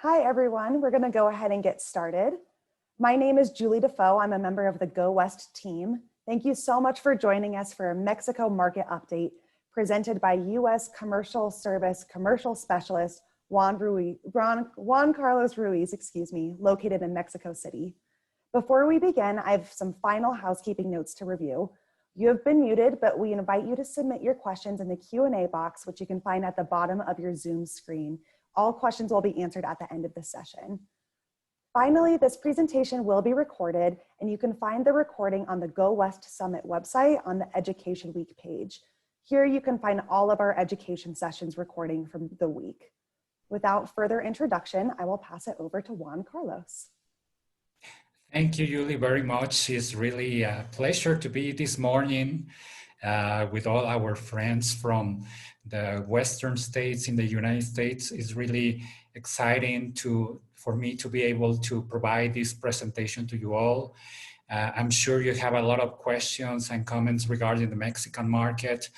Hi, everyone. We're going to go ahead and get started. My name is Julie Defoe. I'm a member of the Go West team. Thank you so much for joining us for a Mexico market update presented by U.S. Commercial Service Commercial Specialist Juan Carlos Ruiz, located in Mexico City. Before we begin, I have some final housekeeping notes to review. You have been muted, but we invite you to submit your questions in the Q&A box, which you can find at the bottom of your Zoom screen. All questions will be answered at the end of the session. Finally, this presentation will be recorded, and you can find the recording on the Go West Summit website on the Education Week page. Here you can find all of our education sessions recording from the week. Without further introduction, I will pass it over to Juan Carlos. Thank you, Julie, very much. It's really a pleasure to be this morning with all our friends from the Western states in the United States. It's really exciting for me to be able to provide this presentation to you all. I'm sure you have a lot of questions and comments regarding the Mexican market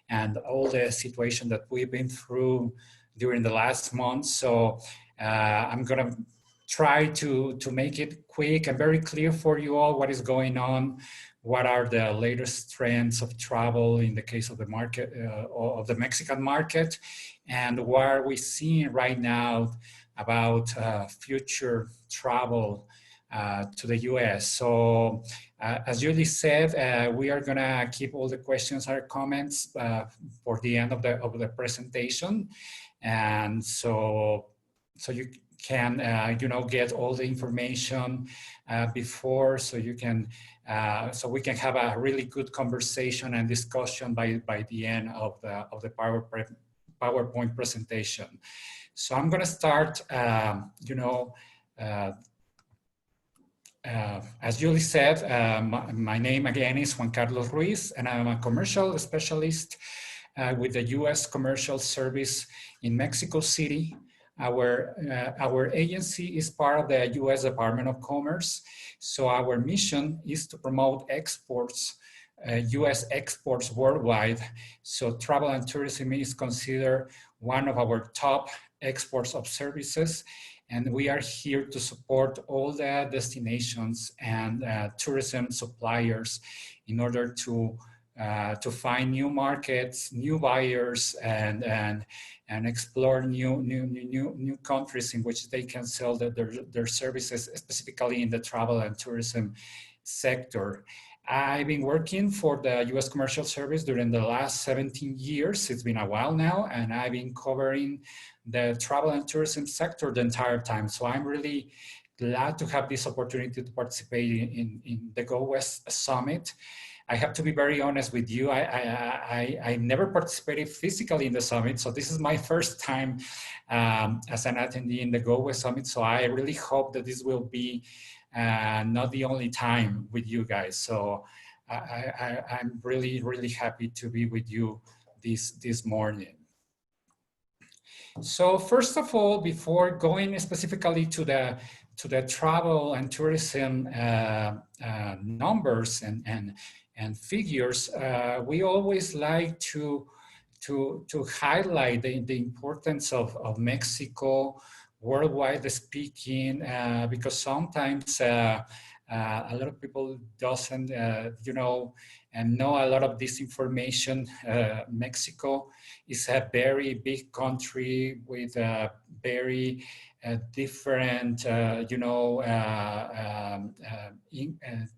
and all the situation that we've been through during the last month. So I'm gonna try to make it quick and very clear for you all what is going on, what are the latest trends of travel in the case of the market, of the Mexican market, and what are we seeing right now about future travel to the US. So as Julie said, we are gonna keep all the questions or comments for the end of the presentation. And so you can get all the information before, so we can have a really good conversation and discussion by the end of the PowerPoint presentation. So I'm going to start. As Julie said, my name again is Juan Carlos Ruiz, and I'm a commercial specialist with the U.S. Commercial Service in Mexico City. Our agency is part of the U.S. Department of Commerce. So our mission is to promote exports, U.S. exports worldwide. So travel and tourism is considered one of our top exports of services. And we are here to support all the destinations and tourism suppliers in order to find new markets, new buyers, and explore new countries in which they can sell their services, specifically in the travel and tourism sector. I've been working for the U.S. Commercial Service during the last 17 years. It's been a while now, and I've been covering the travel and tourism sector the entire time. So I'm really glad to have this opportunity to participate in the Go West Summit. I have to be very honest with you. I never participated physically in the summit, so this is my first time as an attendee in the Go West Summit. So I really hope that this will be not the only time with you guys. So I'm really happy to be with you this morning. So first of all, before going specifically to the travel and tourism numbers and figures, we always like to highlight the importance of Mexico, worldwide speaking, because sometimes a lot of people doesn't, know a lot of this information. Mexico is a very big country with a very different,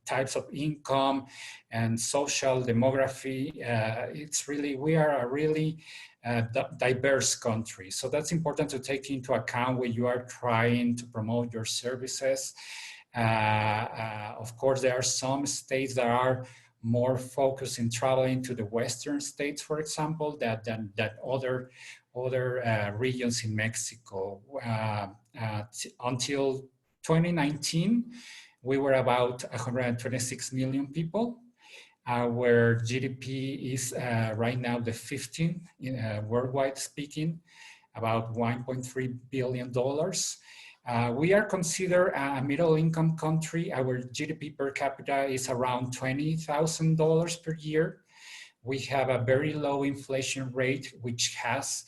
types of income and social demography. We are a really diverse country. So that's important to take into account when you are trying to promote your services. Of course, there are some states that are more focused in traveling to the Western states, for example, than other regions in Mexico. Until 2019, we were about 126 million people. Our GDP is right now the 15th worldwide speaking, about $1.3 billion. We are considered a middle income country. Our GDP per capita is around $20,000 per year. We have a very low inflation rate, which has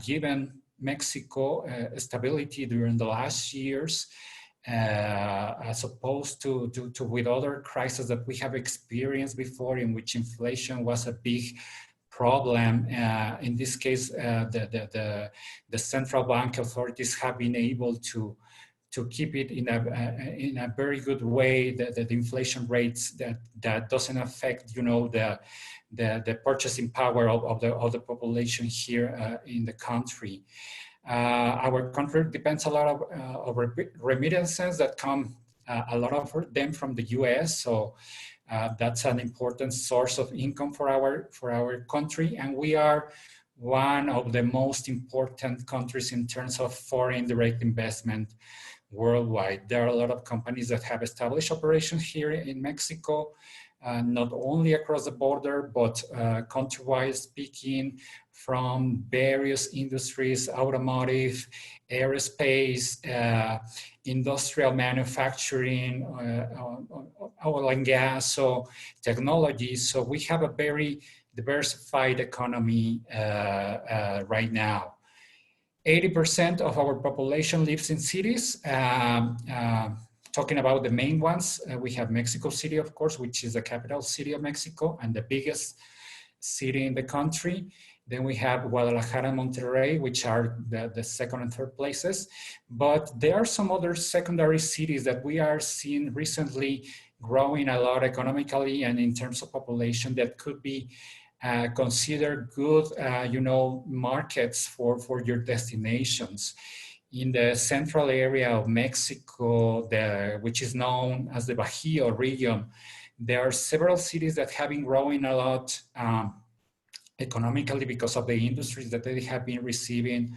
given Mexico stability during the last years, as opposed to with other crises that we have experienced before, in which inflation was a big problem. In this case, the central bank authorities have been able to keep it in a very good way, the inflation rates that doesn't affect, you know, the purchasing power of the population here in the country. Our country depends a lot of remittances that come, a lot of them from the US. So that's an important source of income for our country. And we are one of the most important countries in terms of foreign direct investment worldwide. There are a lot of companies that have established operations here in Mexico, not only across the border, but country-wide speaking, from various industries: automotive, aerospace, industrial manufacturing, oil and gas, so technology. So we have a very diversified economy right now. 80% of our population lives in cities. Talking about the main ones, we have Mexico City, of course, which is the capital city of Mexico and the biggest city in the country. Then we have Guadalajara and Monterrey, which are the second and third places. But there are some other secondary cities that we are seeing recently growing a lot economically and in terms of population that could be considered good, you know, markets for your destinations. In the central area of Mexico, which is known as the Bajío region, there are several cities that have been growing a lot economically because of the industries that they have been receiving: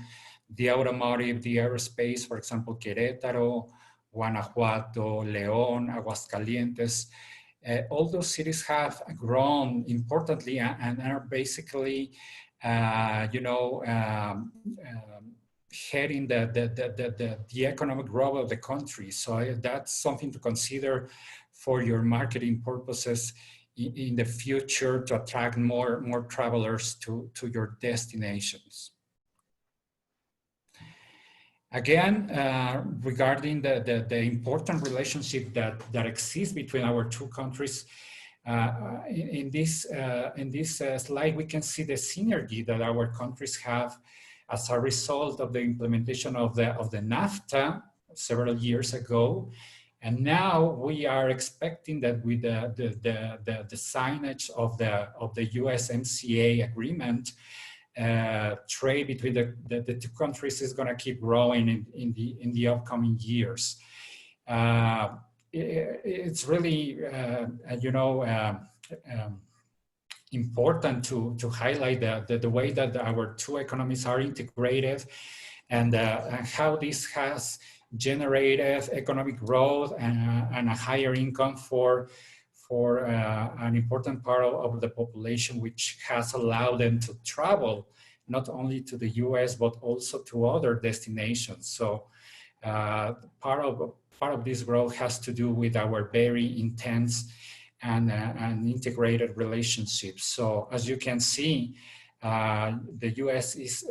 the automotive, the aerospace, for example, Querétaro, Guanajuato, León, Aguascalientes. All those cities have grown importantly and are basically, you know, heading the economic growth of the country. So that's something to consider for your marketing purposes in the future, to attract more travelers to your destinations. Again, regarding the important relationship that exists between our two countries, in this slide, we can see the synergy that our countries have as a result of the implementation of the NAFTA several years ago. And now we are expecting that with the signage of the USMCA agreement, trade between the two countries is going to keep growing in the upcoming years. It's really, you know, important to highlight the way that our two economies are integrated, and how this has generated economic growth and a higher income for an important part of the population, which has allowed them to travel not only to the US, but also to other destinations. So part of this growth has to do with our very intense and integrated relationships. So as you can see, the US is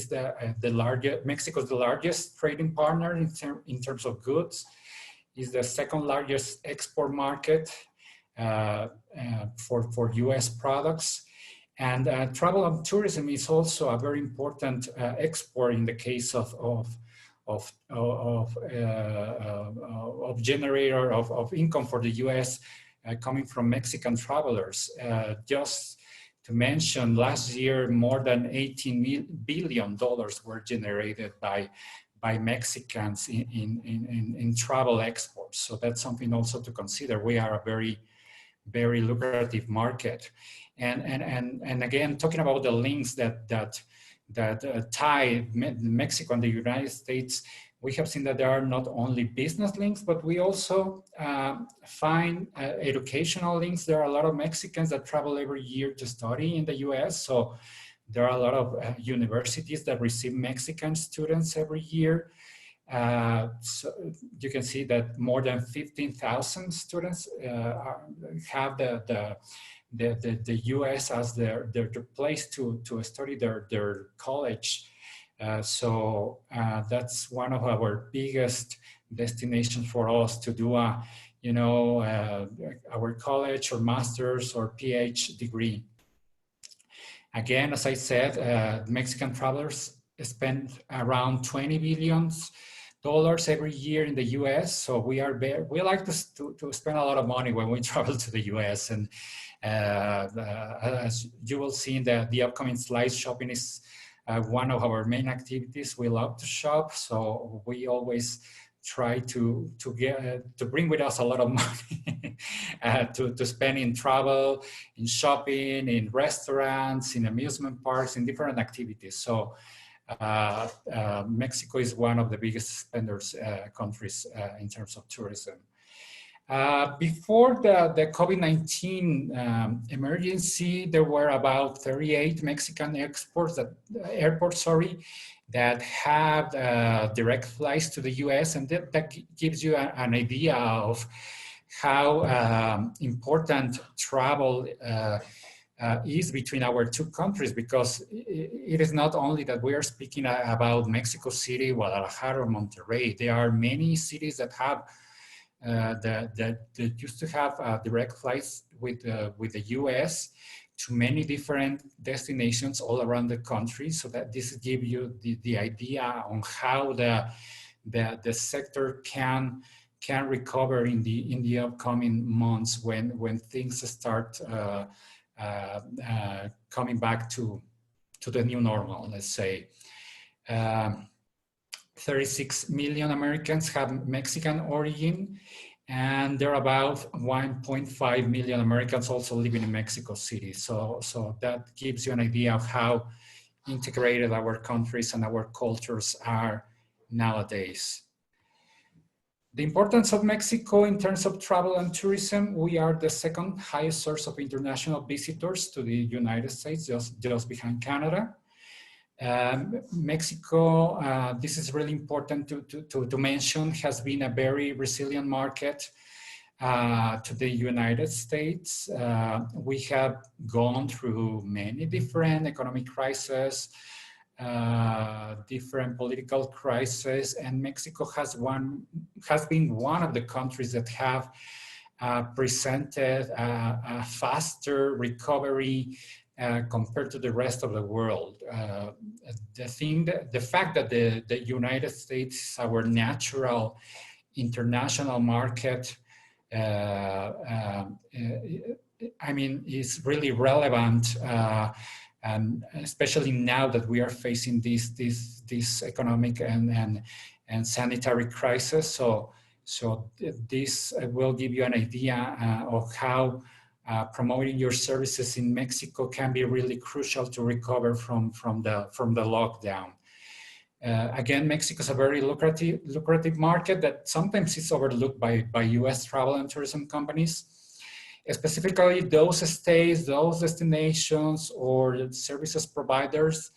the largest, Mexico is the largest trading partner in terms of goods, is the second largest export market for US products. And travel and tourism is also a very important export in the case of generator of income for the US coming from Mexican travelers. Just to mention, last year, more than $18 billion were generated by Mexicans in travel exports. So that's something also to consider. We are a very, very lucrative market. And again, talking about the links that tie Mexico and the United States, we have seen that there are not only business links, but we also find educational links. There are a lot of Mexicans that travel every year to study in the US. So there are a lot of universities that receive Mexican students every year. So you can see that more than 15,000 students have the US as their place to study their college. That's one of our biggest destinations for us to do a, our college or master's or PhD degree. Again, as I said, Mexican travelers spend around $20 billion every year in the US. So we like to spend a lot of money when we travel to the US. And as you will see in the upcoming slides, shopping is one of our main activities. We love to shop, so we always try to bring with us a lot of money to spend in travel, in shopping, in restaurants, in amusement parks, in different activities. So Mexico is one of the biggest spenders countries in terms of tourism. Before the COVID-19 emergency, there were about 38 Mexican airports that have direct flights to the US, and that gives you an idea of how important travel is between our two countries, because it is not only that we are speaking about Mexico City, Guadalajara, or Monterrey. There are many cities that have that used to have direct flights with the US to many different destinations all around the country. So that this gives you the idea on how the sector can recover in the upcoming months when things start coming back to the new normal, let's say. 36 million Americans have Mexican origin, and there are about 1.5 million Americans also living in Mexico City. So that gives you an idea of how integrated our countries and our cultures are nowadays. The importance of Mexico in terms of travel and tourism: we are the second highest source of international visitors to the United States, just behind Canada. Mexico, this is really important to mention, has been a very resilient market to the United States. We have gone through many different economic crises, different political crises, and Mexico has been one of the countries that have presented a faster recovery compared to the rest of the world. The fact that the United States is our natural international market, I mean, is really relevant, and especially now that we are facing this economic and sanitary crisis. So this will give you an idea of how promoting your services in Mexico can be really crucial to recover from the lockdown. Again, Mexico is a very lucrative market that sometimes is overlooked by US travel and tourism companies, specifically those states, those destinations, or services providers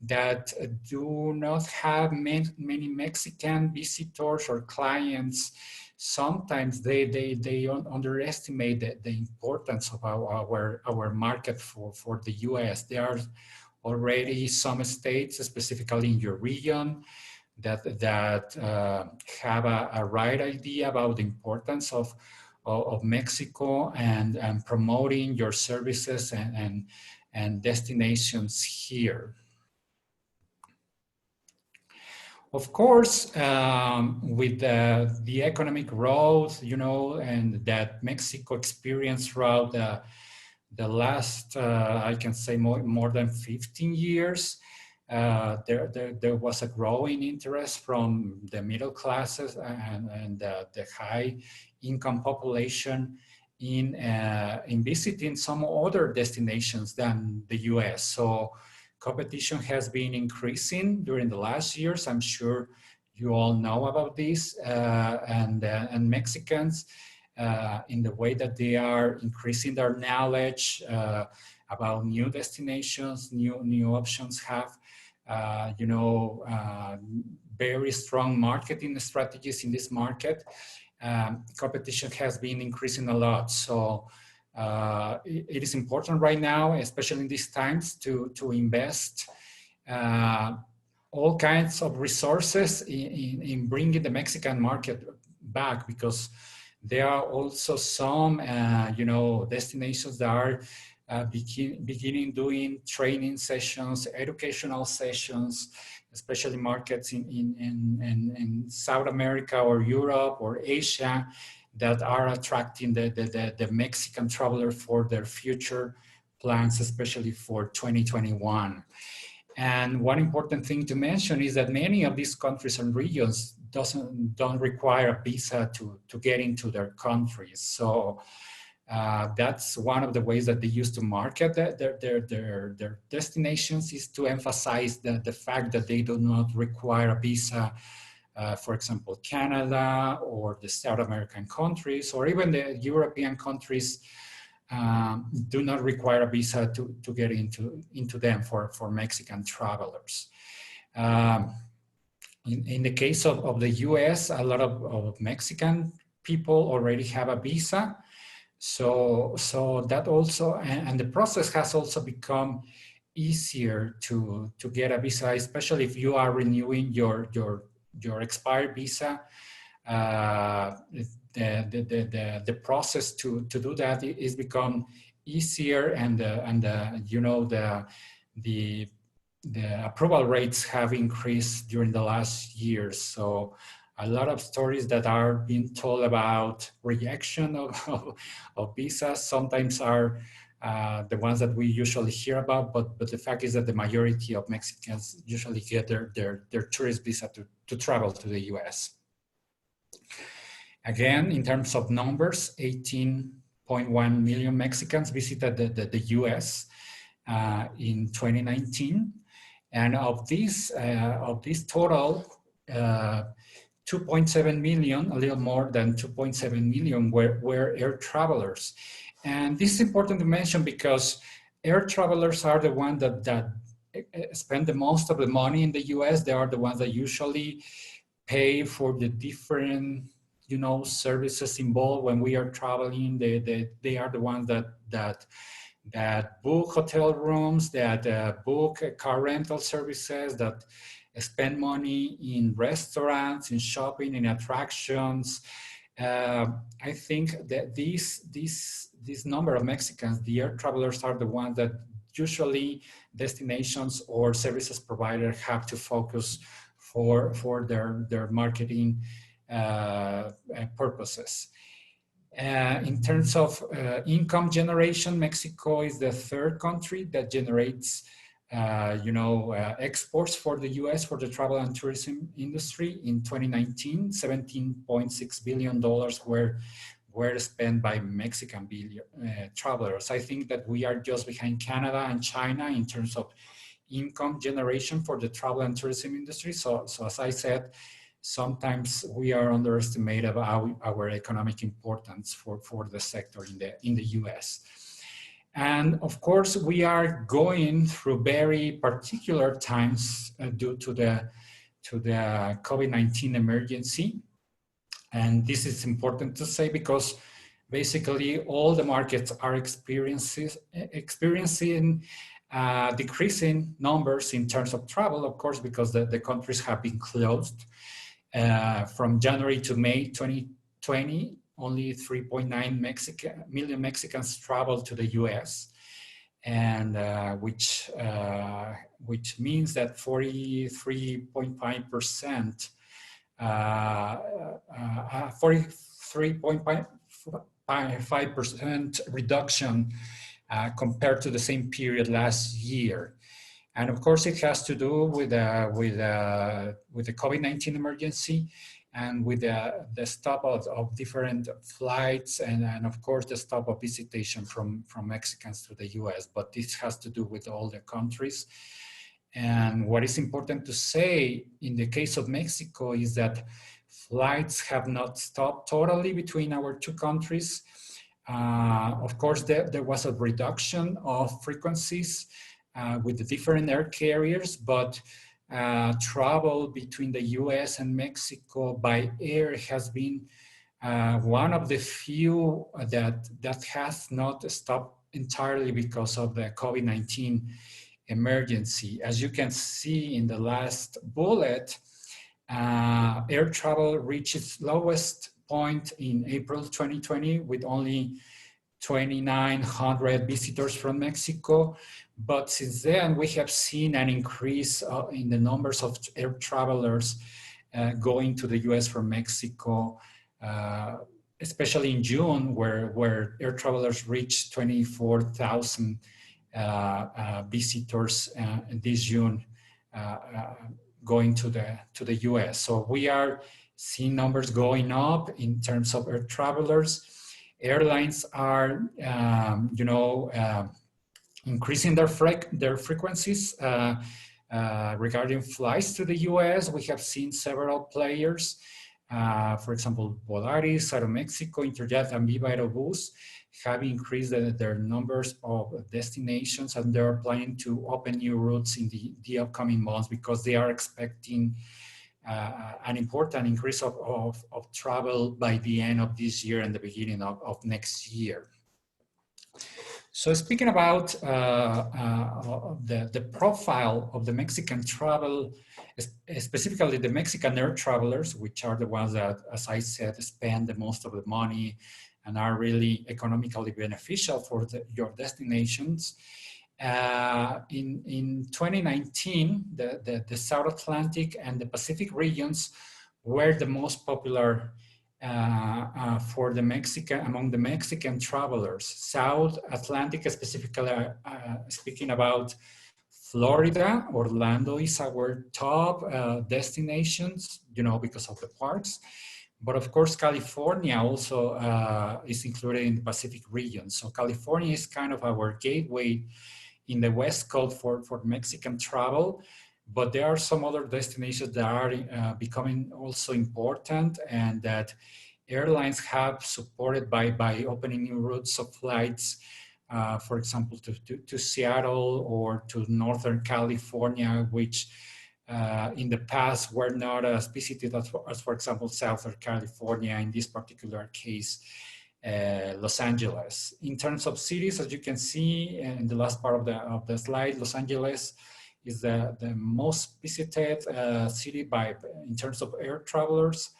that do not have many Mexican visitors or clients. Sometimes they underestimate the importance of our market for the US. There are already some states, specifically in your region, that have a right idea about the importance of Mexico and promoting your services and destinations here. Of course, with the economic growth, and that Mexico experienced throughout the last, I can say more than 15 years, there was a growing interest from the middle classes and the high income population in visiting some other destinations than the US. So competition has been increasing during the last years. I'm sure you all know about this, and Mexicans, in the way that they are increasing their knowledge about new destinations, new options, have very strong marketing strategies in this market, competition has been increasing a lot. So it is important right now, especially in these times, to invest all kinds of resources in bringing the Mexican market back, because there are also some, destinations that are beginning doing training sessions, educational sessions, especially markets in South America or Europe or Asia that are attracting the Mexican traveler for their future plans, especially for 2021. And one important thing to mention is that many of these countries and regions don't require a visa to get into their countries. So that's one of the ways that they used to market their destinations, is to emphasize the fact that they do not require a visa. For example, Canada or the South American countries, or even the European countries, do not require a visa to get into them for Mexican travelers. In the case of the US, a lot of Mexican people already have a visa. So that also, and the process has also become easier to get a visa, especially if you are renewing your expired visa. The process to do that is become easier, and the approval rates have increased during the last years. So a lot of stories that are being told about rejection of visas sometimes are the ones that we usually hear about, but the fact is that the majority of Mexicans usually get their tourist visa to travel to the US. Again, in terms of numbers, 18.1 million Mexicans visited the US in 2019. And of this total, 2.7 million, a little more than 2.7 million were air travelers. And this is important to mention because air travelers are the ones that spend the most of the money in the US. They are the ones that usually pay for the different services involved when we are traveling. They are the ones that book hotel rooms, that book car rental services, that spend money in restaurants, in shopping, in attractions. I think that this number of Mexicans, the air travelers, are the ones that usually destinations or services providers have to focus for their marketing purposes. In terms of income generation, Mexico is the third country that generates exports for the US for the travel and tourism industry. In 2019, $17.6 billion were spent by Mexican travelers. I think that we are just behind Canada and China in terms of income generation for the travel and tourism industry. So as I said, sometimes we are underestimated about our economic importance for the sector in the US. And of course, we are going through very particular times due to the COVID-19 emergency. And this is important to say because basically all the markets are experiencing decreasing numbers in terms of travel, of course, because the countries have been closed. From January to May 2020, only 3.9 million Mexicans traveled to the US, and which means that 43.5%, 43.5% reduction compared to the same period last year. And of course, it has to do with the COVID-19 emergency and with the stop of different flights and of course, the stop of visitation from Mexicans to the US. But this has to do with all the countries. And what is important to say in the case of Mexico is that flights have not stopped totally between our two countries. Of course, there was a reduction of frequencies with the different air carriers, but travel between the US and Mexico by air has been one of the few that has not stopped entirely because of the COVID-19 emergency. As you can see in the last bullet, air travel reached its lowest point in April 2020 with only 2,900 visitors from Mexico. But since then, we have seen an increase in the numbers of air travelers going to the US from Mexico, especially in June, where air travelers reached 24,000 visitors this June going to the US. So we are seeing numbers going up in terms of air travelers. Airlines are, increasing their frequencies regarding flights to the US. We have seen several players, for example, Volaris, Aeromexico, Interjet, and Viva Aerobus have increased their numbers of destinations, and they're planning to open new routes in the upcoming months because they are expecting an important increase of travel by the end of this year and the beginning of next year. So speaking about the profile of the Mexican travel, specifically the Mexican air travelers, which are the ones that, as I said, spend the most of the money and are really economically beneficial for your destinations. In 2019, the South Atlantic and the Pacific regions were the most popular for the among the Mexican travelers. South Atlantic, specifically speaking about Florida, Orlando is our top destinations, because of the parks. But of course, California also is included in the Pacific region. So California is kind of our gateway in the West Coast for Mexican travel. But there are some other destinations that are becoming also important and that airlines have supported by opening new routes of flights, for example, to Seattle or to Northern California, which in the past were not as visited as, for example, Southern California, in this particular case, Los Angeles. In terms of cities, as you can see in the last part of the slide, Los Angeles is the most visited city in terms of air travelers,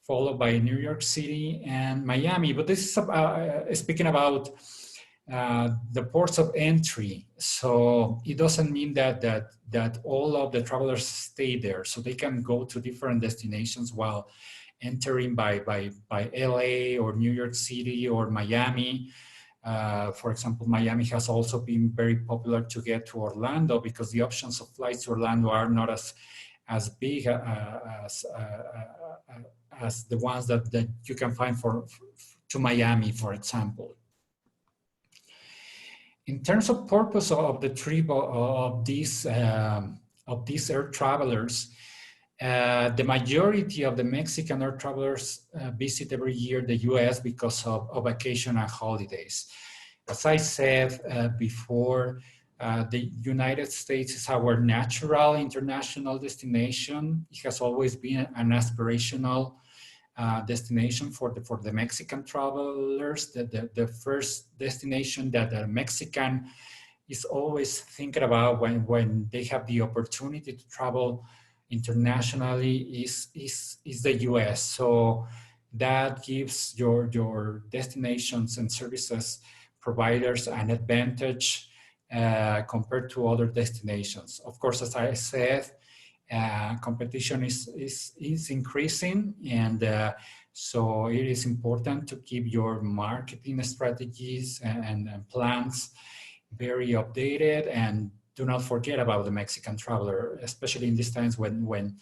followed by New York City and Miami. But this is speaking about the ports of entry. So it doesn't mean that all of the travelers stay there. So they can go to different destinations while entering by LA or New York City or Miami. For example, Miami has also been very popular to get to Orlando because the options of flights to Orlando are not as big as the ones that you can find to Miami, for example. In terms of purpose of the trip of these air travelers, the majority of the Mexican air travelers visit every year the US because of vacation and holidays. As I said before, the United States is our natural international destination. It has always been an aspirational destination for the Mexican travelers. The first destination that a Mexican is always thinking about when they have the opportunity to travel internationally is the US. So that gives your destinations and services providers an advantage compared to other destinations. Of course, as I said, competition is increasing, and so it is important to keep your marketing strategies and plans very updated, and do not forget about the Mexican traveler, especially in these times when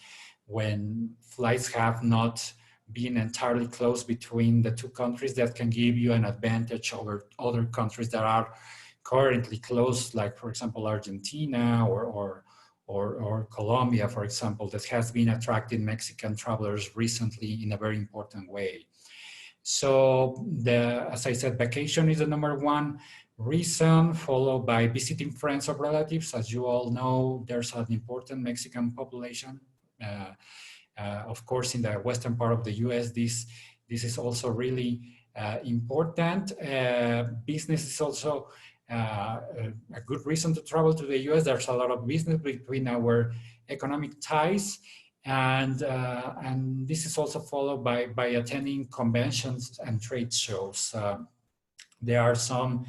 flights have not been entirely closed between the two countries. That can give you an advantage over other countries that are currently closed, like, for example, Argentina or Colombia, for example, that has been attracting Mexican travelers recently in a very important way. So as I said, vacation is the number one reason, followed by visiting friends or relatives. As you all know, there's an important Mexican population. Of course, in the western part of the US, this is also really important. Business is also a good reason to travel to the US. There's a lot of business between our economic ties, and this is also followed by attending conventions and trade shows. There are some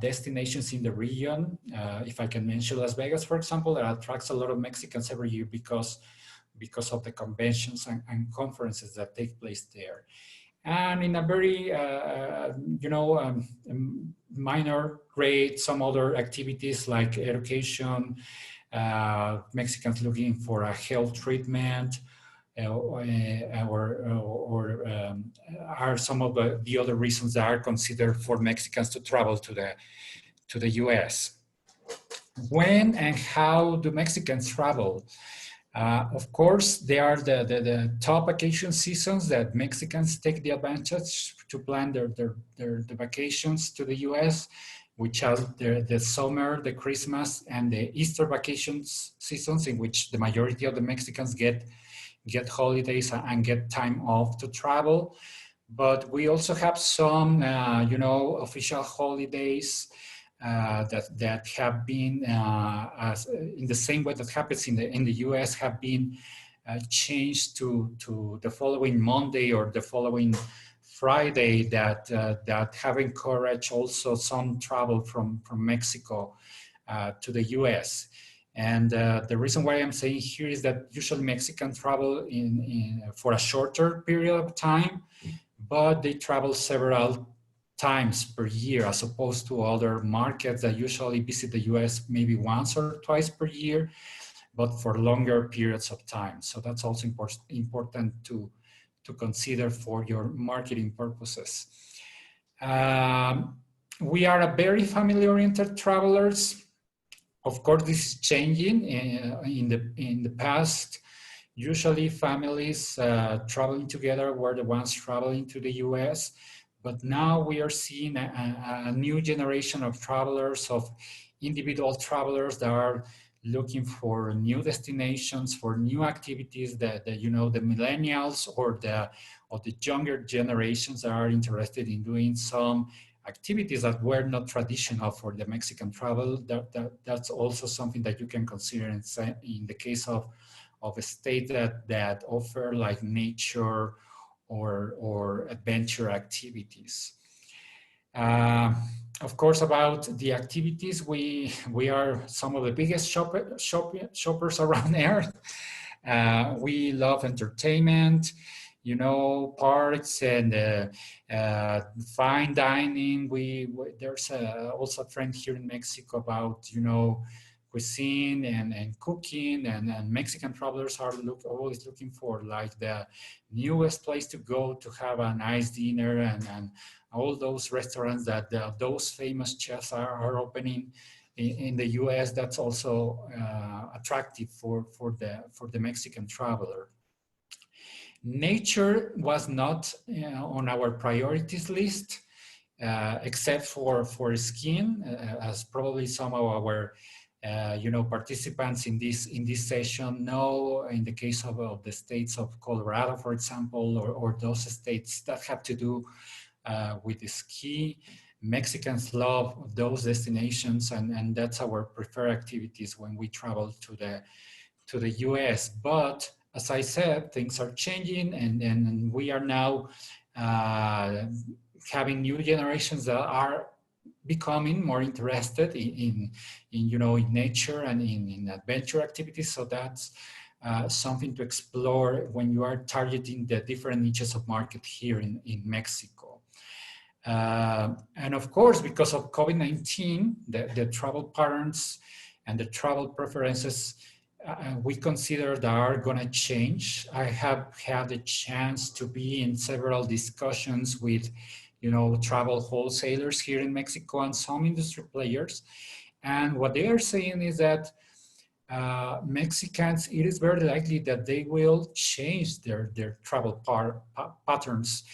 destinations in the region. If I can mention Las Vegas, for example, that attracts a lot of Mexicans every year because of the conventions and conferences that take place there. And in a very, minor grade, some other activities like education, Mexicans looking for a health treatment, are some of the other reasons that are considered for Mexicans to travel to the US. When and how do Mexicans travel? Of course, they are the top vacation seasons that Mexicans take the advantage to plan the vacations to the US, which are the summer, the Christmas, and the Easter vacations seasons, in which the majority of the Mexicans get holidays and get time off to travel. But we also have some, official holidays that have been, in the same way that happens in the US, have been changed to the following Monday or the following Friday, that have encouraged also some travel from Mexico to the US. And the reason why I'm saying here is that usually Mexicans travel for a shorter period of time, but they travel several times per year, as opposed to other markets that usually visit the US maybe once or twice per year, but for longer periods of time. So that's also important to consider for your marketing purposes. We are a very family-oriented travelers. Of course, this is changing. In the past, usually families traveling together were the ones traveling to the US, but now we are seeing a new generation of travelers, of individual travelers that are looking for new destinations, for new activities that the millennials or the younger generations that are interested in doing some activities that were not traditional for the Mexican travel. That's also something that you can consider in the case of a state that offer like nature or adventure activities. Of course, about the activities, we are some of the biggest shoppers around Earth. We love entertainment, parks and fine dining. There's also a trend here in Mexico about, cuisine and cooking, and Mexican travelers are always looking for like the newest place to go to have a nice dinner, and all those restaurants that those famous chefs are opening in the US. That's also attractive for the Mexican traveler. Nature was not on our priorities list, except for skiing, as probably some of our participants in this session know. In the case of the states of Colorado, for example, or those states that have to do with the ski, Mexicans love those destinations, and that's our preferred activities when we travel to the US. But as I said, things are changing, and we are now having new generations that are becoming more interested in nature and in adventure activities. So that's something to explore when you are targeting the different niches of market here in Mexico. And of course, because of COVID-19, the travel patterns and the travel preferences we consider that are going to change. I have had the chance to be in several discussions with travel wholesalers here in Mexico and some industry players. And what they are saying is that Mexicans, it is very likely that they will change their travel patterns.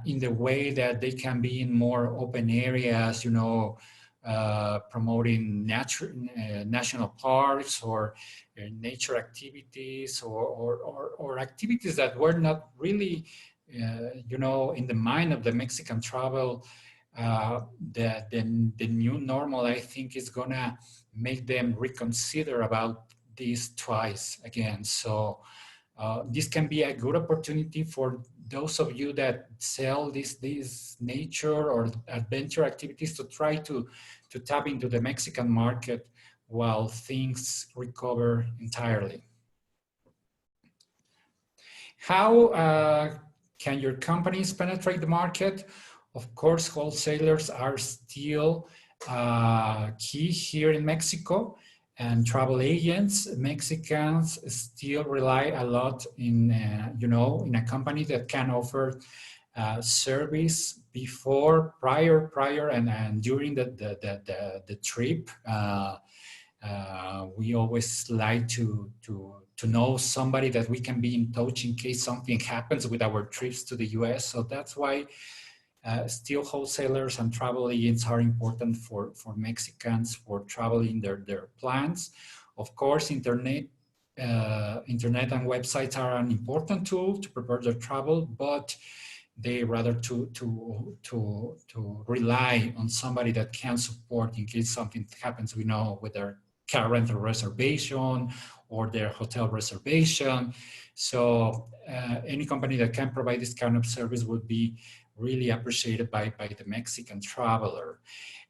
in the way that they can be in more open areas, you know, promoting national parks or nature activities or activities that were not really, you know, in the mind of the Mexican travel. The new normal, I think, is gonna make them reconsider about this twice again. So this can be a good opportunity for those of you that sell these nature or adventure activities to try to tap into the Mexican market while things recover entirely. How can your companies penetrate the market? Of course, wholesalers are still key here in Mexico, and travel agents, Mexicans still rely a lot in, you know, in a company that can offer service before, prior, and during the trip. We always like to know somebody that we can be in touch in case something happens with our trips to the US. So that's why still wholesalers and travel agents are important for Mexicans for traveling their plans. Of course, internet and websites are an important tool to prepare their travel, but they rather to rely on somebody that can support in case something happens, we know, with their car rental reservation or their hotel reservation. So any company that can provide this kind of service would be really appreciated by the Mexican traveler.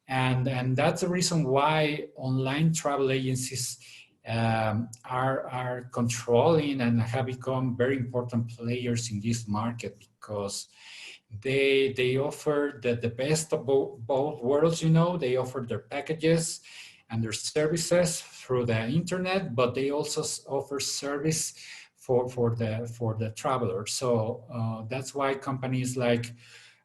And that's the reason why online travel agencies are controlling and have become very important players in this market, because they offer the best of both worlds. You know, they offer their packages and their services through the internet, but they also offer service for the traveler. So that's why companies like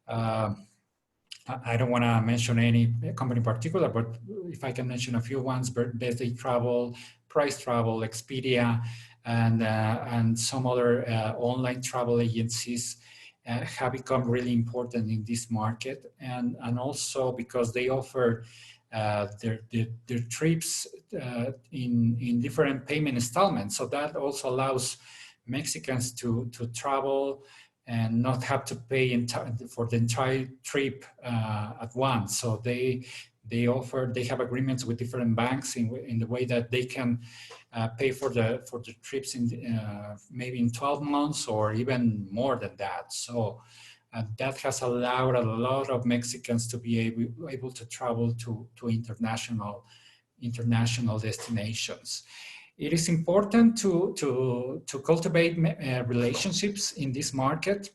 I don't want to mention any company in particular, but if I can mention a few ones: Best Day Travel, Price Travel, Expedia, and some other online travel agencies have become really important in this market, and also because they offer their trips in different payment installments. So that also allows Mexicans to travel and not have to pay for the entire trip at once. So they have agreements with different banks in the way that they can pay for the trips in maybe in 12 months or even more than that. So that has allowed a lot of Mexicans to be able to travel to international destinations. It is important to cultivate relationships in this market.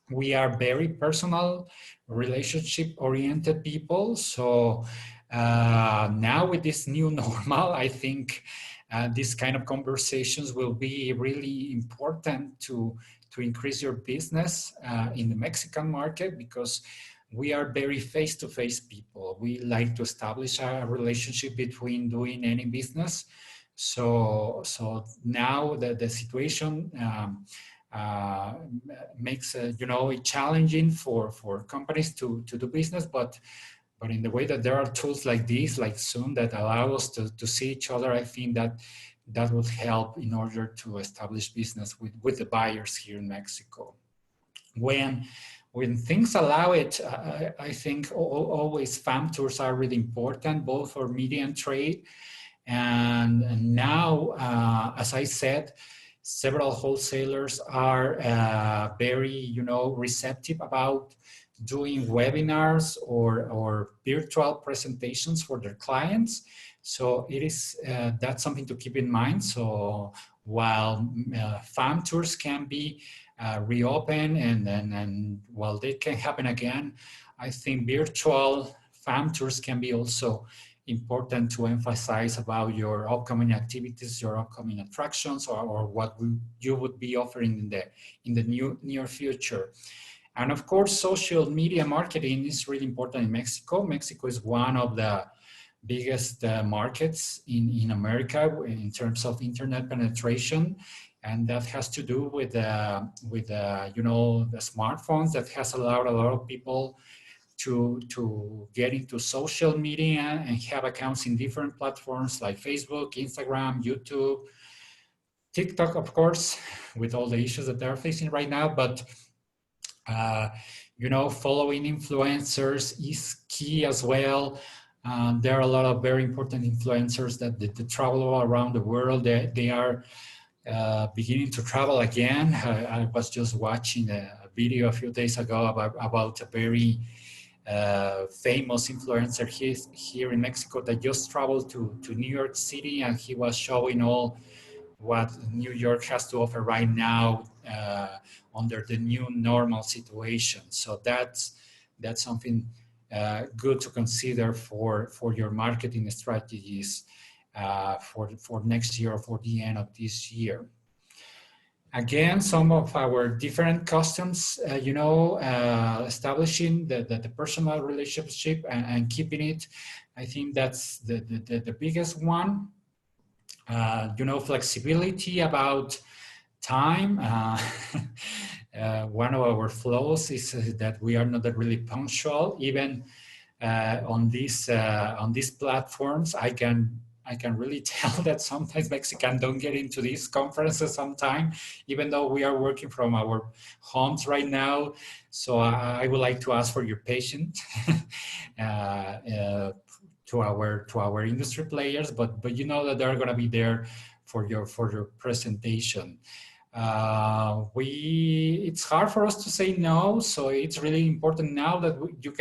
We are very personal, relationship-oriented people. So now with this new normal, I think these kind of conversations will be really important to increase your business in the Mexican market, because we are very face-to-face people. We like to establish a relationship between doing any business. So now the situation makes you know, it challenging for companies to do business, but in the way that there are tools like this, like Zoom, that allow us to see each other, I think that would help in order to establish business with the buyers here in Mexico. When things allow it, I think always FAM tours are really important, both for media and trade. And now, as I said, several wholesalers are very, you know, receptive about doing webinars or virtual presentations for their clients. So it is that's something to keep in mind. So while FAM tours can be reopened and while they can happen again, I think virtual FAM tours can be also important to emphasize about your upcoming activities, your upcoming attractions, or what you would be offering in the near future. And of course, social media marketing is really important in Mexico. Mexico is one of the biggest markets in America in terms of internet penetration. and that has to do with you know, the smartphones that has allowed a lot of people to get into social media and have accounts in different platforms like Facebook, Instagram, YouTube, TikTok, of course, with all the issues that they're facing right now. But you know, following influencers is key as well. There are a lot of very important influencers that travel all around the world. They are beginning to travel again. I was just watching a video a few days ago about a very famous influencer here in Mexico that just traveled to New York City, and he was showing all what New York has to offer right now under the new normal situation. So that's something good to consider for your marketing strategies for next year or for the end of this year. Again, some of our different customs, you know, establishing the personal relationship and keeping it. I think that's the biggest one. You know, flexibility about time. One of our flaws is that we are not really punctual. Even on these platforms, I can really tell that sometimes Mexicans don't get into these conferences sometime, even though we are working from our homes right now. So I would like to ask for your patience to our industry players, but you know that they're going to be there for your presentation. It's hard for us to say no, so it's really important now that you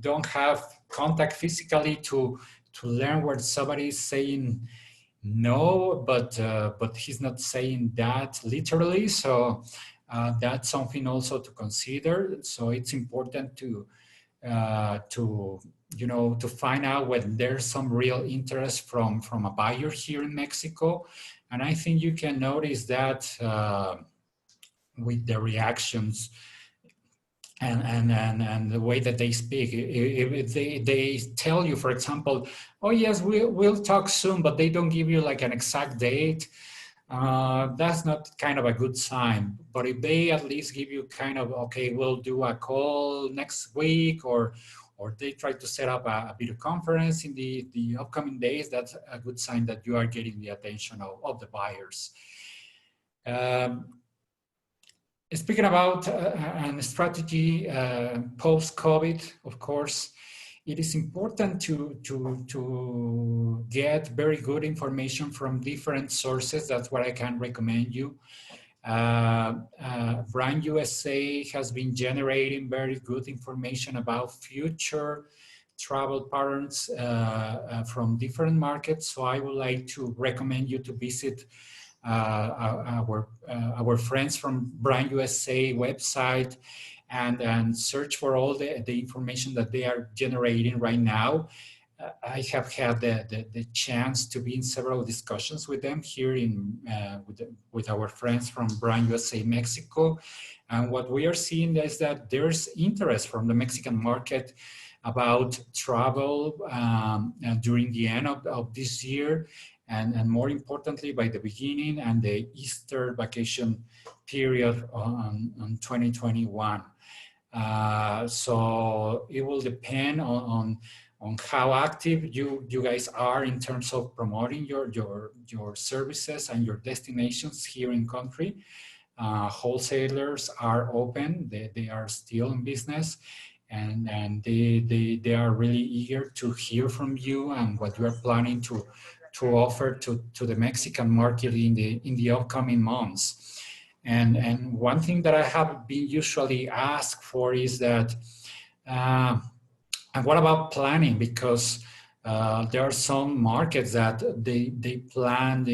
don't have contact physically to learn where somebody is saying no, but he's not saying that literally. So that's something also to consider. So it's important to you know, to find out when there's some real interest from a buyer here in Mexico. And I think you can notice that with the reactions and the way that they speak. If they tell you, for example, oh yes, we'll talk soon, but they don't give you like an exact date, that's not kind of a good sign. But if they at least give you kind of, okay, we'll do a call next week, or they try to set up a video conference in the upcoming days, that's a good sign that you are getting the attention of the buyers. Speaking about a strategy post-COVID, of course, it is important to get very good information from different sources. That's what I can recommend you. Brand USA has been generating very good information about future travel patterns from different markets. So I would like to recommend you to visit our friends from Brand USA website and search for all the information that they are generating right now. I have had the chance to be in several discussions with them here with our friends from Brand USA Mexico. And what we are seeing is that there's interest from the Mexican market about travel during the end of this year. And more importantly, by the beginning and the Easter vacation period on 2021. So it will depend on how active you guys are in terms of promoting your services and your destinations here in country. Wholesalers are open; they are still in business, and they are really eager to hear from you and what you are planning to offer to the Mexican market in the upcoming months. And one thing that I have been usually asked for is that, and what about planning? Because there are some markets that they planned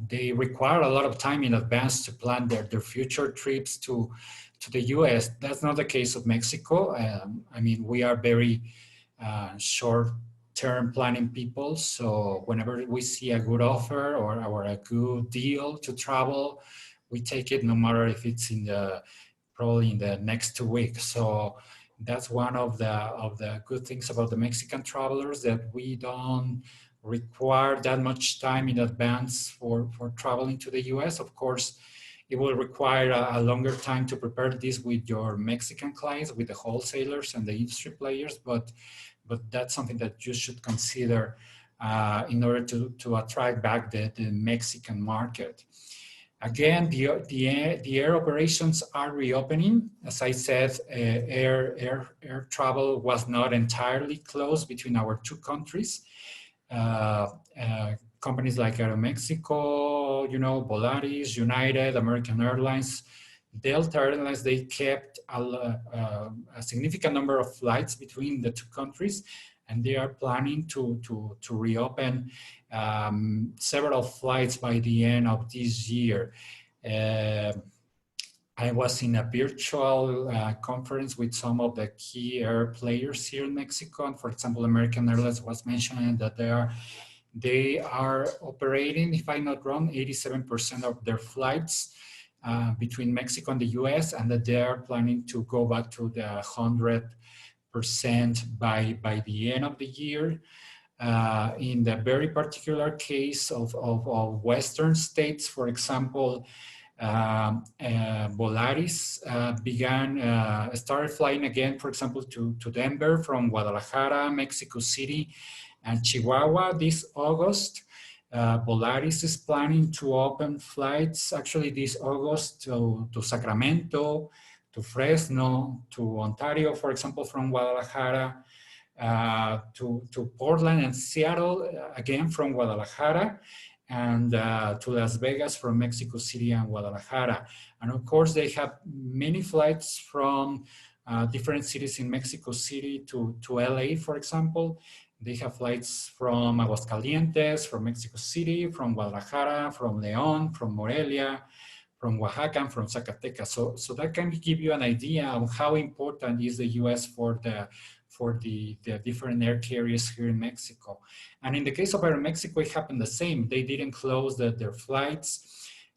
they require a lot of time in advance to plan their future trips to the US. That's not the case of Mexico. I mean, we are very short-term planning people. So whenever we see a good offer or a good deal to travel, we take it, no matter if it's probably in the next 2 weeks. So that's one of the good things about the Mexican travelers, that we don't require that much time in advance for traveling to the US. Of course, it will require a longer time to prepare this with your Mexican clients, with the wholesalers and the industry players, but that's something that you should consider in order to attract back the Mexican market. Again, the air operations are reopening. As I said, air travel was not entirely closed between our two countries. Companies like Aeromexico, Volaris, United, American Airlines, Delta Airlines, they kept a significant number of flights between the two countries, and they are planning to reopen several flights by the end of this year. I was in a virtual conference with some of the key air players here in Mexico. And for example, American Airlines was mentioning that they are operating, if I'm not wrong, 87% of their flights between Mexico and the US, and that they are planning to go back to the 100% by the end of the year. In the very particular case of Western states, for example, Volaris started flying again, for example, to Denver from Guadalajara, Mexico City, and Chihuahua this August. Volaris is planning to open flights actually this August to Sacramento, to Fresno, to Ontario, for example, from Guadalajara, to Portland and Seattle, again from Guadalajara, and to Las Vegas from Mexico City and Guadalajara. And of course, they have many flights from different cities in Mexico City to LA, for example. They have flights from Aguascalientes, from Mexico City, from Guadalajara, from León, from Morelia, from Oaxaca, and from Zacatecas. So that can give you an idea of how important is the US for the different air carriers here in Mexico. And in the case of Aeromexico, it happened the same. They didn't close their flights.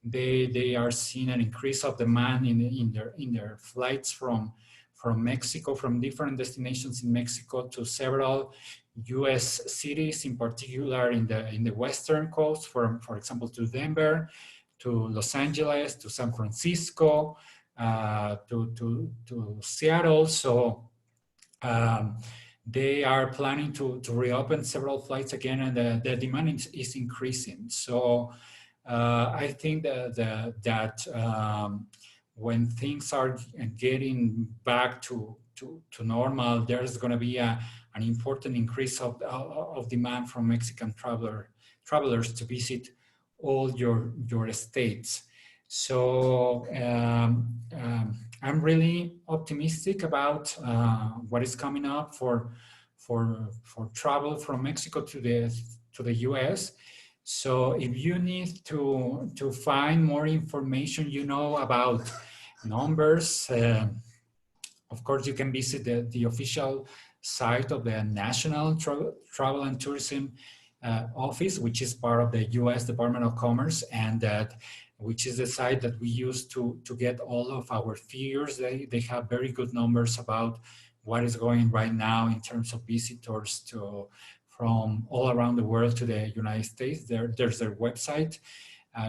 They are seeing an increase of demand in their flights from Mexico, from different destinations in Mexico to several US cities, in particular in the western coast, for example, to Denver, to Los Angeles, to San Francisco, to Seattle. So they are planning to reopen several flights again, and the demand is increasing. So I think that when things are getting back to normal, there's going to be an important increase of demand from Mexican travelers to visit all your states. So I'm really optimistic about what is coming up for travel from Mexico to the US. So if you need to find more information, about numbers, of course, you can visit the official site of the National Travel and Tourism Office, which is part of the US Department of Commerce, and which is the site that we use to get all of our figures. They have very good numbers about what is going right now in terms of visitors from all around the world to the United States. There's their website,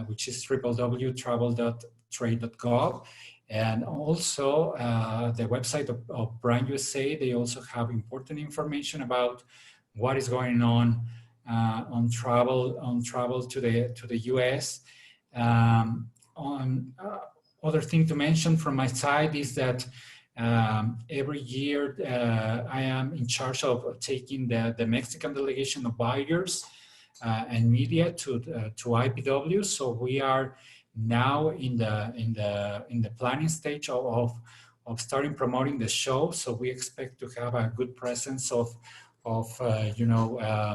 which is www.travel.trade.gov. And also the website of Brand USA, they also have important information about what is going on travel to the US. Other thing to mention from my side is that every year I am in charge of taking the Mexican delegation of buyers and media to IPW. So we are now in the planning stage of starting promoting the show. So we expect to have a good presence of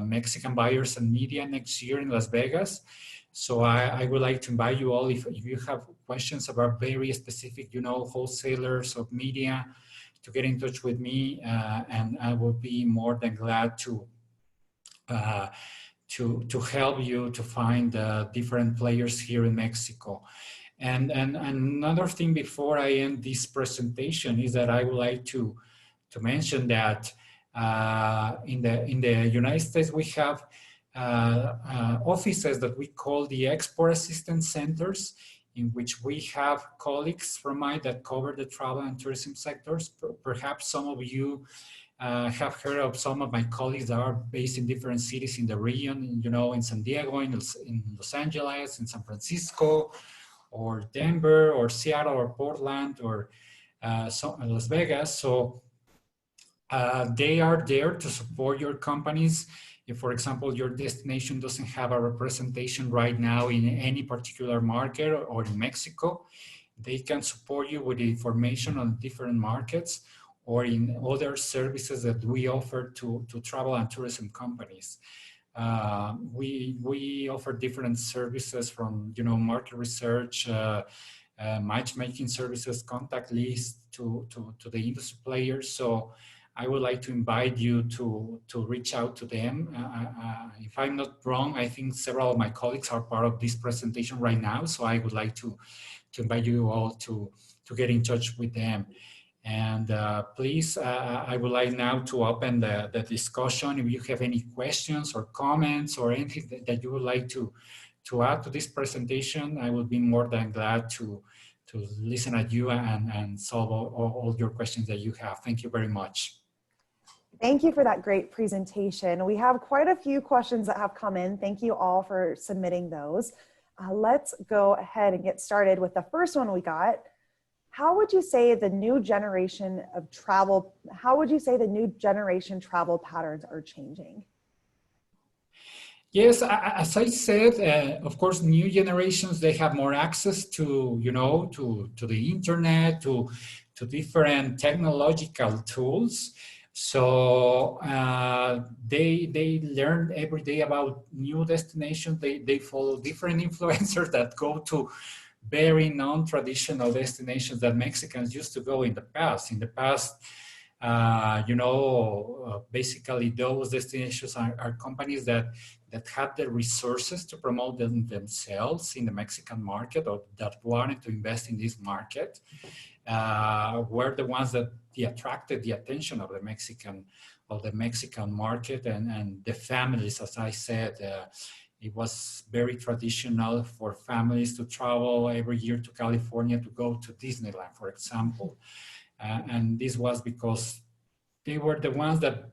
Mexican buyers and media next year in Las Vegas. So I would like to invite you all, if you have questions about very specific, wholesalers of media, to get in touch with me, and I will be more than glad to help you to find different players here in Mexico. And another thing before I end this presentation is that I would like to mention that in the United States we have offices that we call the Export Assistance Centers, in which we have colleagues from mine that cover the travel and tourism sectors. Perhaps some of you have heard of some of my colleagues that are based in different cities in the region, you know, in San Diego, in Los Angeles, in San Francisco, or Denver, or Seattle, or Portland, or Las Vegas. So they are there to support your companies. If, for example, your destination doesn't have a representation right now in any particular market or in Mexico, they can support you with information on different markets or in other services that we offer to travel and tourism companies. We offer different services from, you know, market research, matchmaking services, contact lists to the industry players. So I would like to invite you to reach out to them. If I'm not wrong, I think several of my colleagues are part of this presentation right now. So I would like to invite you all to get in touch with them. And please, I would like now to open the discussion. If you have any questions or comments or anything that you would like to add to this presentation, I would be more than glad to listen at you and solve all your questions that you have. Thank you very much. Thank you for that great presentation. We have quite a few questions that have come in. Thank you all for submitting those. Let's go ahead and get started with the first one we got. How would you say the new generation of travel, travel patterns are changing? Yes, as I said, of course, new generations, they have more access to, you know, to the internet, to different technological tools. So they learn every day about new destinations. They follow different influencers that go to very non-traditional destinations that Mexicans used to go in the past. In the past, you know, basically those destinations are companies that had the resources to promote them themselves in the Mexican market, or that wanted to invest in this market, were the ones that attracted the attention of the Mexican market and the families. As I said, it was very traditional for families to travel every year to California to go to Disneyland, for example. And this was because they were the ones that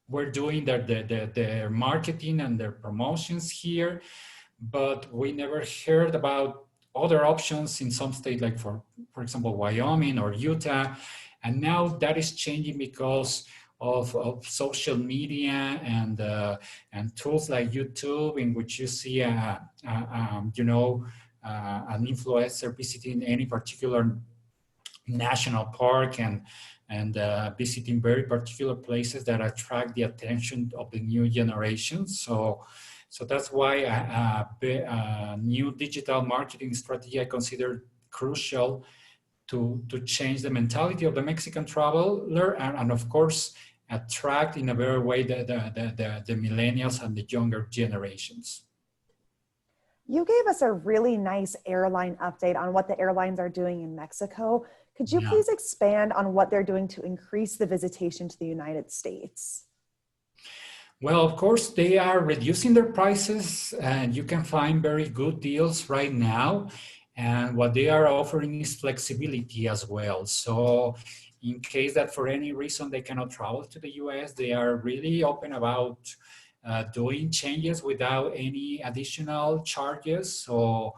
were doing their marketing and their promotions here, but we never heard about other options in some states, like for example, Wyoming or Utah. And now that is changing because of social media and tools like YouTube, in which you see you know, an influencer visiting any particular national park and visiting very particular places that attract the attention of the new generation. So that's why a new digital marketing strategy I consider crucial to change the mentality of the Mexican traveler and of course attract in a better way the millennials and the younger generations. You gave us a really nice airline update on what the airlines are doing in Mexico. Could you please expand on what they're doing to increase the visitation to the United States? Well, of course, they are reducing their prices and you can find very good deals right now. And what they are offering is flexibility as well. So in case that for any reason they cannot travel to the US, they are really open about doing changes without any additional charges. So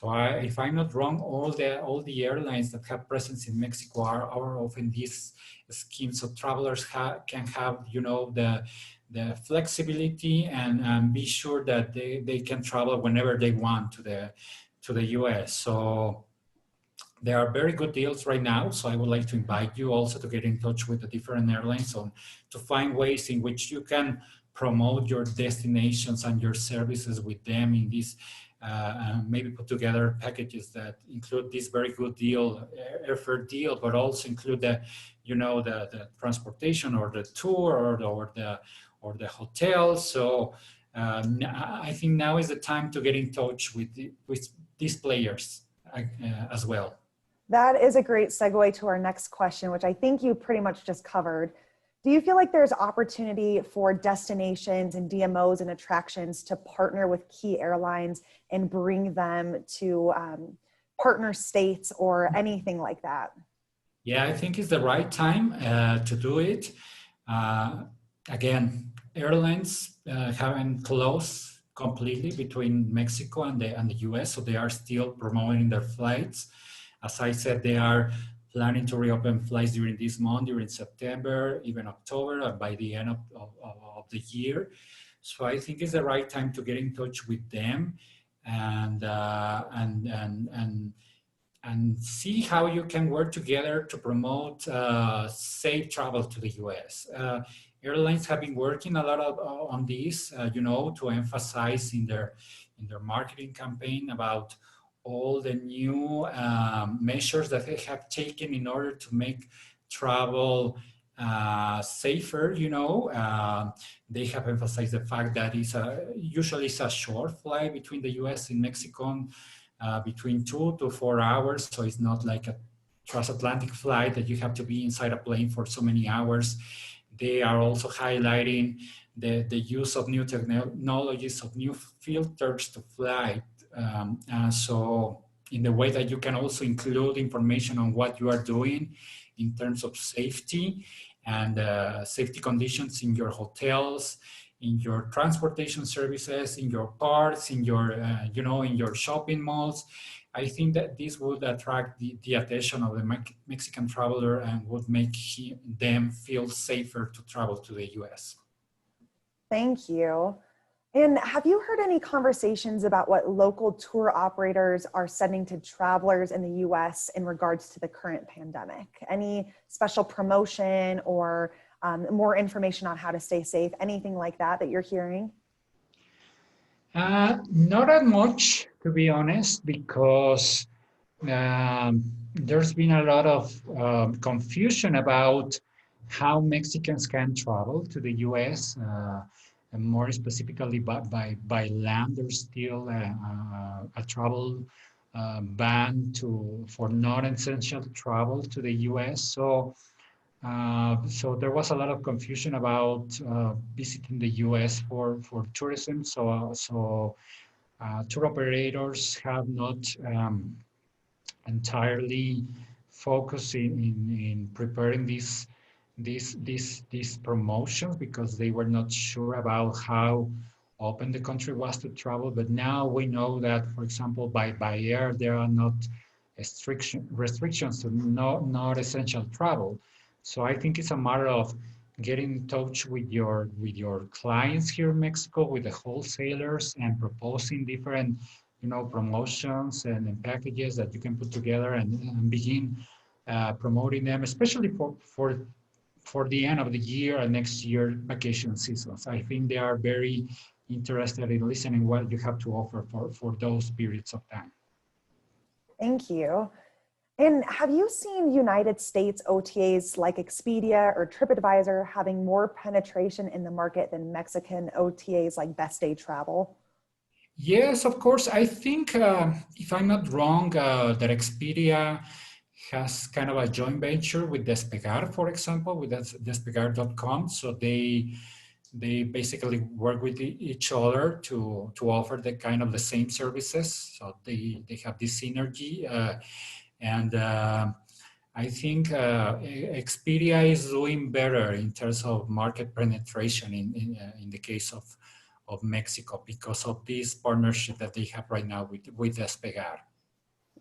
if I'm not wrong, all the airlines that have presence in Mexico are offering this scheme, so travelers can have, you know, the flexibility and be sure that they can travel whenever they want to the US. So there are very good deals right now. So I would like to invite you also to get in touch with the different airlines to find ways in which you can promote your destinations and your services with them in this, maybe put together packages that include this very good deal, airfare deal, but also include the, you know, the transportation or the tour or the hotel. So I think now is the time to get in touch with these players as well. That is a great segue to our next question, which I think you pretty much just covered. Do you feel like there's opportunity for destinations and DMOs and attractions to partner with key airlines and bring them to partner states or anything like that? Yeah, I think it's the right time to do it. Uh, Again, airlines haven't closed completely between Mexico and the US, so they are still promoting their flights. As I said, they are planning to reopen flights during this month, during September, even October, and by the end of the year. So I think it's the right time to get in touch with them and and see how you can work together to promote safe travel to the US. Airlines have been working a lot on this, to emphasize in their marketing campaign about all the new measures that they have taken in order to make travel safer. They have emphasized the fact that usually it's a short flight between the US and Mexico, between 2 to 4 hours. So it's not like a transatlantic flight that you have to be inside a plane for so many hours. They are also highlighting the use of new technologies, of new filters to fly. So in the way that you can also include information on what you are doing in terms of safety and safety conditions in your hotels, in your transportation services, in your parks, in your, in your shopping malls. I think that this would attract the attention of the Mexican traveler and would make them feel safer to travel to the US. Thank you. And have you heard any conversations about what local tour operators are sending to travelers in the US in regards to the current pandemic? Any special promotion or more information on how to stay safe, anything like that you're hearing? Not that much, to be honest, because there's been a lot of confusion about how Mexicans can travel to the US. And more specifically by land, there's still a travel ban for non-essential travel to the US. So there was a lot of confusion about visiting the US for tourism. So tour operators have not entirely focused in preparing these promotions because they were not sure about how open the country was to travel. But now we know that, for example, by air, there are not restrictions to not essential travel. So I think it's a matter of getting in touch with your clients here in Mexico, with the wholesalers, and proposing different promotions and packages that you can put together and begin promoting them, especially for the end of the year and next year vacation seasons. I think they are very interested in listening what you have to offer for those periods of time. Thank you. And have you seen United States OTAs like Expedia or TripAdvisor having more penetration in the market than Mexican OTAs like Best Day Travel? Yes, of course. I think, if I'm not wrong, that Expedia has kind of a joint venture with Despegar, for example, with Despegar.com. So they basically work with each other to offer the same services. So they have this synergy. And I think Expedia is doing better in terms of market penetration in the case of Mexico because of this partnership that they have right now with Despegar.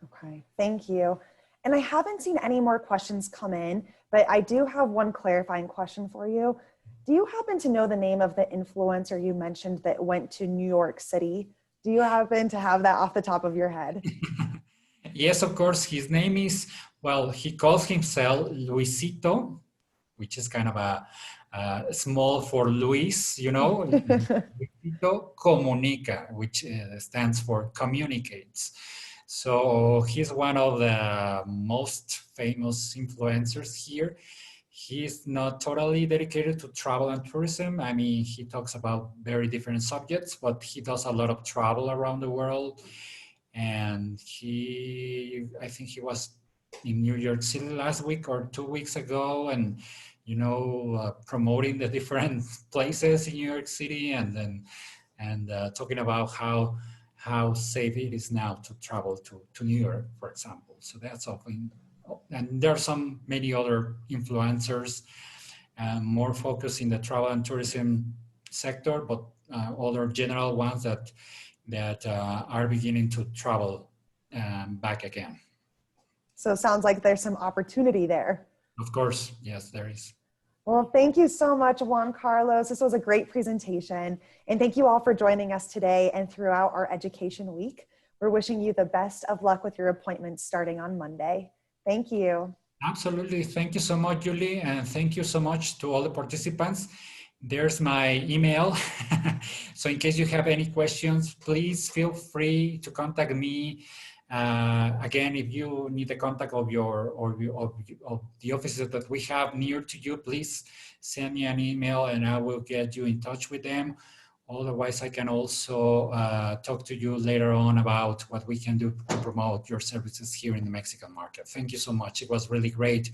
Okay, thank you. And I haven't seen any more questions come in, but I do have one clarifying question for you. Do you happen to know the name of the influencer you mentioned that went to New York City? Do you happen to have that off the top of your head? Yes, of course. His name is, he calls himself Luisito, which is kind of a small for Luis, Luisito Comunica, which stands for communicates. So he's one of the most famous influencers here. He's not totally dedicated to travel and tourism. I mean, he talks about very different subjects, but he does a lot of travel around the world. And I think he was in New York City last week or 2 weeks ago, and promoting the different places in New York City, and talking about how safe it is now to travel to New York, for example. So that's something. And there are many other influencers more focused in the travel and tourism sector, but other general ones that are beginning to travel back again. So it sounds like there's some opportunity there. Of course, yes, there is. Well, thank you so much, Juan Carlos. This was a great presentation. And thank you all for joining us today and throughout our education week. We're wishing you the best of luck with your appointments starting on Monday. Thank you. Absolutely. Thank you so much, Julie. And thank you so much to all the participants. There's my email. So in case you have any questions, please feel free to contact me. Again, if you need the contact of of the offices that we have near to you, please send me an email and I will get you in touch with them. Otherwise, I can also talk to you later on about what we can do to promote your services here in the Mexican market. Thank you so much. It was really great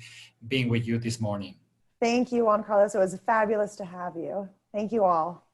being with you this morning. Thank you, Juan Carlos. It was fabulous to have you. Thank you all.